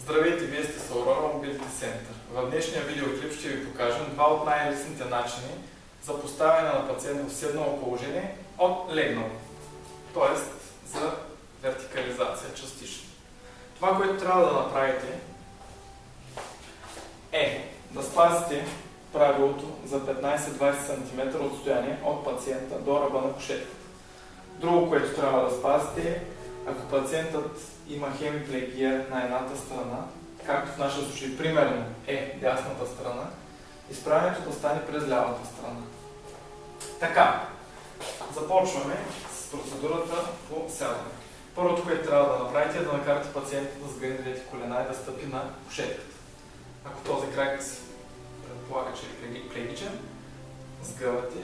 Здравейте, вие сте с Aurora Mobility Center. В днешния видеоклип ще ви покажем два от най-лесните начини за поставяне на пациента в седнало положение от легнало, т.е. за вертикализация частично. Това, което трябва да направите е да спазите правилото за 15-20 см отстояние от пациента до ръба на кушетката. Друго, което трябва да спазите е, ако пациентът има хемиплегия на едната страна, както в нашия случай примерно е дясната страна, изправянето да стане през лявата страна. Така, започваме с процедурата по сядане. Първото, което трябва да направите е да накарате пациента да сгъне двете колена и да стъпи на кушетката. Ако този крак си предполага, че е плегичен, сгъвате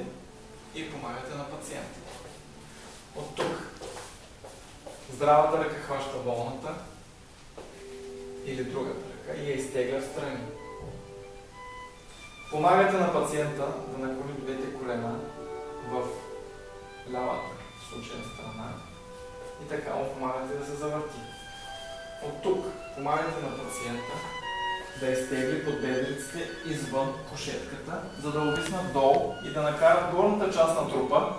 и помагате на пациента. От тук здравата ръка хваща болната или другата ръка и я изтегля в страни. Помагате на пациента да наклони двете колена в лявата, в случая страна, и така му помагате да се завърти. От тук помагате на пациента да изтегли подбедриците извън кушетката, за да увиснат долу и да накарат горната част на трупа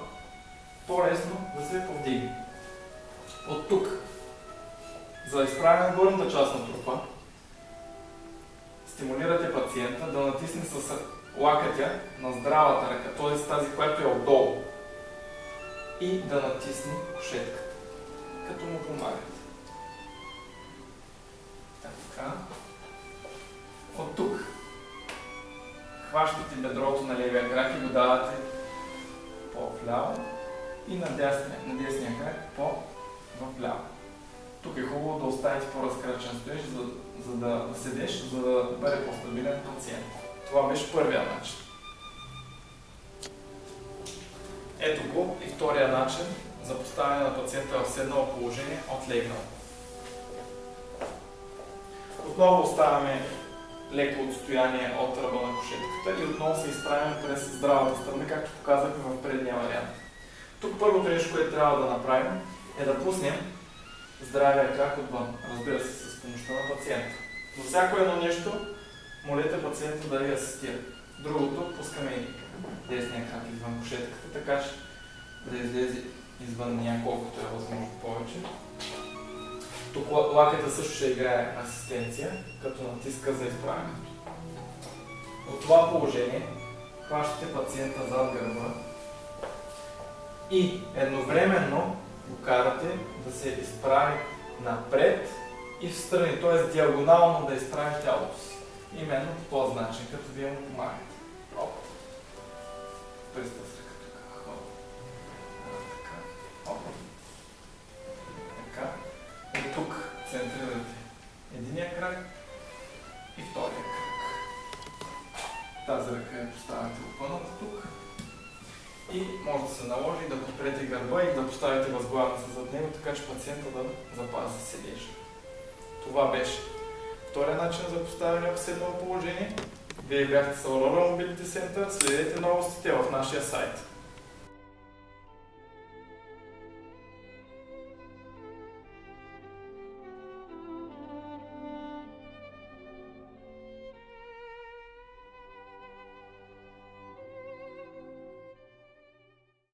по-лесно да се повдигне. От тук, за да изправя на горната част на трупа, стимулирате пациента да натисне с лакътя на здравата ръка, т.е. тази, която е отдолу, и да натисне кушетката, като му помагате. Така. От тук хващате бедрото на левия крак и го давате по-вляво и на десния крак по-вляво. Тук е хубаво да оставите по-разкрачен стоеж, за да седеш, за да бъде по-стабилен пациент. Това беше първия начин. Ето го и втория начин за поставяне на пациента в седнало положение от легнало. Отново оставяме леко отстояние от ръба на кушетката и отново се изправяме през здравата страна, както показахме в предния вариант. Тук първото нещо, което трябва да направим, е да пуснем здравия крак отвън, разбира се, с помощта на пациента. За всяко едно нещо, молете пациента да ви асистира. Другото, пускаме и десния крак извън кушетката, така че да излезе извън нея, колкото е възможно повече. Тук лакътя също ще играе асистенция, като натиска за изправянето. От това положение хващате пациента зад гърба и едновременно го карате да се изправи напред и в страни, т.е. диагонално да изправи тялото си. Именно по този начин, като вие му помагате. Оп. Пръста с ръка тук. Хоп. Така. Оп. Така. И тук центрирате единия крак и втория крак. Тази ръка я поставяте опъната тук. И може да се наложи да подпрете гърба и да поставите възглавница зад него, така че пациента да запази седежа. Това беше втория начин за поставяне в седнало положение. Вие бяхте с Aurora Mobility Center. Следете новостите в нашия сайт.